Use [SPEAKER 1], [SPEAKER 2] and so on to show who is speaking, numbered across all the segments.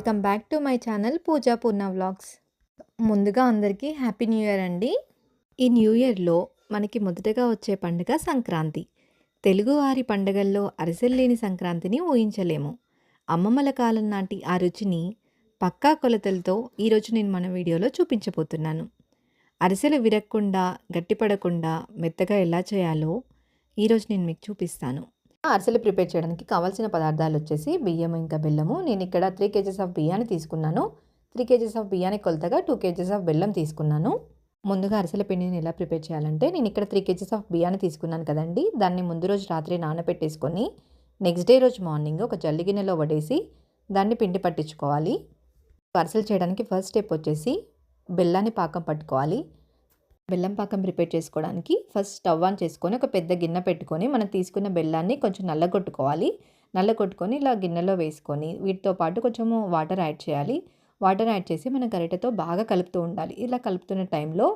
[SPEAKER 1] Welcome back to my channel Pooja Purna vlogs. ముందుగా అందరికీ happy new year అండి. ఈ న్యూ ఇయర్లో మనకి మొదటగా వచ్చే పండుగ సంక్రాంతి. తెలుగువారి పండుగల్లో అరిసెలు లేని సంక్రాంతిని ఊహించలేము. అమ్మమ్మల కాలం నాటి ఆ రుచిని పక్కా కొలతలతో ఈరోజు నేను మన వీడియోలో చూపించబోతున్నాను. అరిసెలు విరగకుండా గట్టిపడకుండా మెత్తగా ఎలా చేయాలో ఈరోజు నేను మీకు చూపిస్తాను. అరిసెలు ప్రిపేర్ చేయడానికి కావాల్సిన పదార్థాలు వచ్చేసి బియ్యం ఇంకా బెల్లము. నేను ఇక్కడ 3 kgs ఆఫ్ బియ్యాన్ని తీసుకున్నాను. 3 kgs ఆఫ్ బియ్యానికి కొలతగా 2 kgs ఆఫ్ బెల్లం తీసుకున్నాను. ముందుగా అరిసెల పిండిని ఎలా ప్రిపేర్ చేయాలంటే, నేను ఇక్కడ 3 kgs ఆఫ్ బియ్యాన్ని తీసుకున్నాను కదండి. దాన్ని ముందు రోజు రాత్రి నానబెట్టేసుకొని నెక్స్ట్ డే రోజు మార్నింగ్ ఒక జల్లి గిన్నెలో వడేసి దాన్ని పిండి పట్టించుకోవాలి. అరిసెలు చేయడానికి ఫస్ట్ స్టెప్ వచ్చేసి బెల్లాన్ని పాకం పట్టుకోవాలి. బెల్లం పాకం ప్రిపేర్ చేసుకోవడానికి ఫస్ట్ స్టవ్ ఆన్ చేసుకొని ఒక పెద్ద గిన్నె పెట్టుకొని మనం తీసుకున్న బెల్లాన్ని కొంచెం నల్లగొట్టుకోవాలి. నల్లగొట్టుకొని ఇలా గిన్నెలో వేసుకొని వీటితో పాటు కొంచెము వాటర్ యాడ్ చేయాలి. వాటర్ యాడ్ చేసి మనం గరిటెతో బాగా కలుపుతూ ఉండాలి. ఇలా కలుపుతున్న టైంలో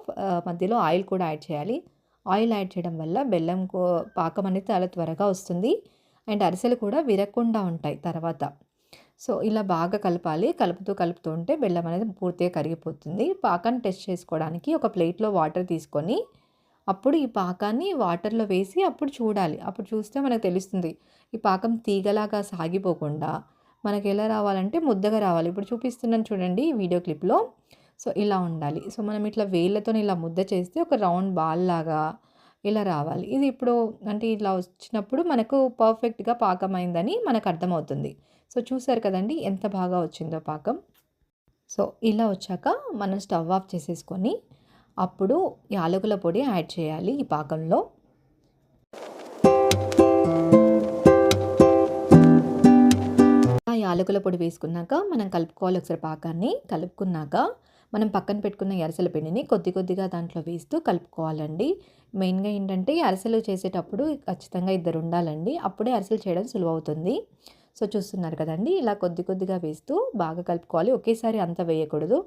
[SPEAKER 1] మధ్యలో ఆయిల్ కూడా యాడ్ చేయాలి. ఆయిల్ యాడ్ చేయడం వల్ల బెల్లం పాకం అనేది చాలా త్వరగా వస్తుంది అండ్ అరిసెలు కూడా విరగకుండా ఉంటాయి తర్వాత. సో ఇలా బాగా కలపాలి. కలుపుతూ ఉంటే బెల్లం అనేది పూర్తిగా కరిగిపోతుంది. పాకాన్ని టెస్ట్ చేసుకోవడానికి ఒక ప్లేట్లో వాటర్ తీసుకొని అప్పుడు ఈ పాకాన్ని వాటర్లో వేసి అప్పుడు చూడాలి. అప్పుడు చూస్తే మనకు తెలుస్తుంది ఈ పాకం తీగలాగా సాగిపోకుండా మనకి ఎలా రావాలంటే ముద్దగా రావాలి. ఇప్పుడు చూపిస్తున్నాను చూడండి ఈ వీడియో క్లిప్లో. సో ఇలా ఉండాలి. సో మనం ఇట్లా వేళ్ళతో ఇలా ముద్ద చేస్తే ఒక రౌండ్ బాల్ లాగా ఇలా రావాలి. ఇది ఇప్పుడు అంటే ఇలా వచ్చినప్పుడు మనకు పర్ఫెక్ట్గా పాకం అయిందని మనకు అర్థమవుతుంది. సో చూసారు కదండి ఎంత బాగా వచ్చిందో పాకం. సో ఇలా వచ్చాక మనం స్టవ్ ఆఫ్ చేసేసుకొని అప్పుడు యాలకుల పొడి యాడ్ చేయాలి ఈ పాకంలో. యాలకుల పొడి వేసుకున్నాక మనం కలుపుకోవాలి ఒకసారి పాకాన్ని. కలుపుకున్నాక మనం పక్కన పెట్టుకున్న అరిసెల పిండిని కొద్దిగా దాంట్లో వేస్తూ కలుపుకోవాలండి. మెయిన్గా ఏంటంటే అరిసెలు చేసేటప్పుడు ఖచ్చితంగా 2 ఉండాలండి. అప్పుడే అరిసెలు చేయడం సులువు అవుతుంది. సో చూస్తున్నారు కదండి ఇలా కొద్దిగా వేస్తూ బాగా కలుపుకోవాలి. ఒకేసారి అంతా వేయకూడదు.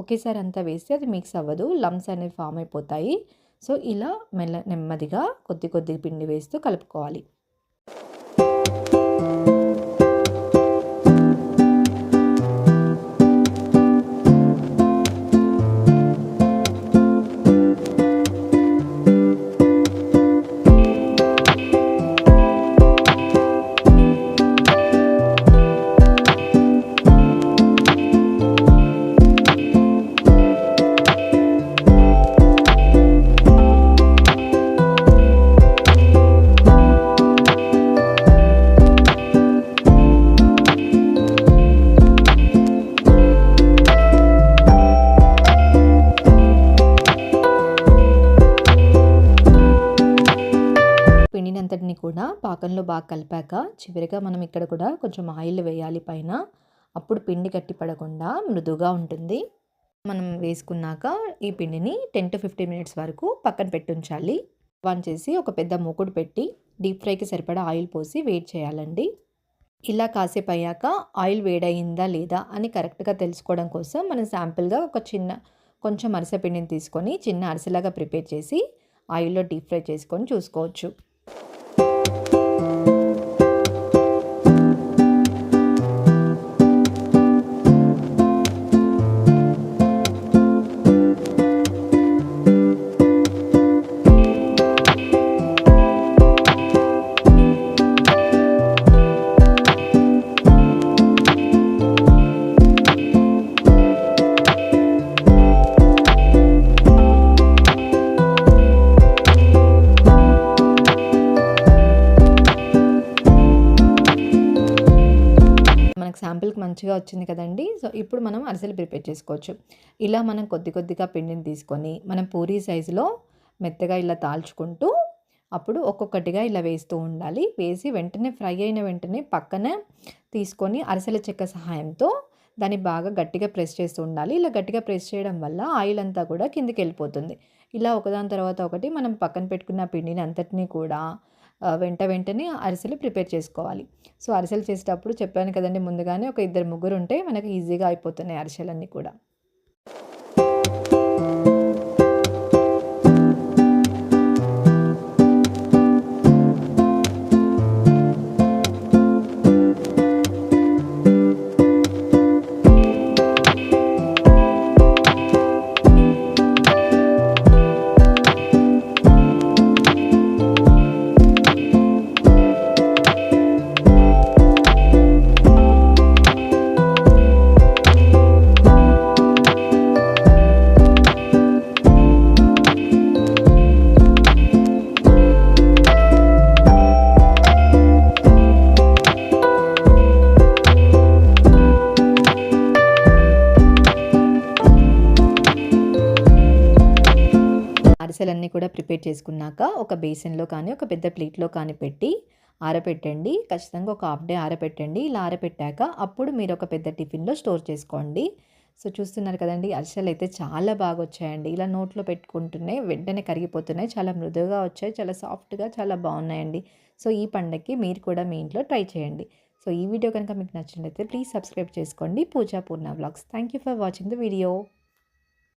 [SPEAKER 1] ఒకేసారి అంతా వేస్తే అది మిక్స్ అవ్వదు, లమ్స్ అనేవి ఫామ్ అయిపోతాయి. సో ఇలా నెమ్మదిగా కొద్ది పిండి వేస్తూ కలుపుకోవాలి. పిండినంతటిని కూడా పాకంలో బాగా కలిపాక చివరిగా మనం ఇక్కడ కూడా కొంచెం ఆయిల్ వేయాలి పైన. అప్పుడు పిండి గట్టి పడకుండా మృదువుగా ఉంటుంది. మనం వేసుకున్నాక ఈ పిండిని 10 to 15 minutes వరకు పక్కన పెట్టుంచాలి. ఆన్ చేసి ఒక పెద్ద మూకుడు పెట్టి డీప్ ఫ్రైకి సరిపడా ఆయిల్ పోసి వేడి చేయాలండి. ఇలా కాసేపు అయ్యాక ఆయిల్ వేడయిందా లేదా అని కరెక్ట్గా తెలుసుకోవడం కోసం మనం శాంపుల్గా కొంచెం అరిసె పిండిని తీసుకొని చిన్న అరిసెలాగా ప్రిపేర్ చేసి ఆయిల్లో డీప్ ఫ్రై చేసుకొని చూసుకోవచ్చు. శాంపుల్కి మంచిగా వచ్చింది కదండి. సో ఇప్పుడు మనం అరిసెలు ప్రిపేర్ చేసుకోవచ్చు. ఇలా మనం కొద్దిగా పిండిని తీసుకొని మనం పూరీ సైజులో మెత్తగా ఇలా తాల్చుకుంటూ అప్పుడు ఒక్కొక్కటిగా ఇలా వేస్తూ ఉండాలి. వేసి వెంటనే ఫ్రై అయిన వెంటనే పక్కన తీసుకొని అరిసెల చెక్క సహాయంతో దాన్ని బాగా గట్టిగా ప్రెస్ చేస్తూ ఉండాలి. ఇలా గట్టిగా ప్రెస్ చేయడం వల్ల ఆయిల్ అంతా కూడా కిందికి వెళ్ళిపోతుంది. ఇలా ఒకదాని తర్వాత ఒకటి మనం పక్కన పెట్టుకున్న పిండిని అంతటినీ కూడా వెంటనే అరిసెలు ప్రిపేర్ చేసుకోవాలి. సో అరిసెలు చేసేటప్పుడు చెప్పాను కదండి ముందుగానే ఒక 2-3 ఉంటే మనకు ఈజీగా అయిపోతున్నాయి అరిసెలన్నీ కూడా. అరిసెలన్నీ కూడా ప్రిపేర్ చేసుకున్నాక ఒక బేసిన్‌లో కానీ, ఒక పెద్ద ప్లేట్‌లో కానీ పెట్టి ఆరబెట్టండి. ఖచ్చితంగా ఒక హాఫ్ డే ఆరబెట్టండి. ఇలా ఆరబెట్టాక అప్పుడు మీరు ఒక పెద్ద టిఫిన్‌లో స్టోర్ చేసుకోండి. సో, చూస్తున్నారు కదండీ! అరిసెలైతే చాలా బాగొచ్చాయండి. ఇలా నోట్లో పెట్టుకుంటూనే వెంటనే కరిగిపోతున్నాయి. చాలా మృదువుగా వచ్చాయి. చాలా సాఫ్ట్‌గా చాలా బావున్నాయండి. సో, ఈ పండగకి మీరు కూడా మీ ఇంట్లో ట్రై చేయండి. సో, ఈ వీడియో కనుక మీకు నచ్చినట్లయితే ప్లీజ్ సబ్స్క్రైబ్ చేసుకోండి. పూజా పూర్ణ vlogs. Thank you for watching the video.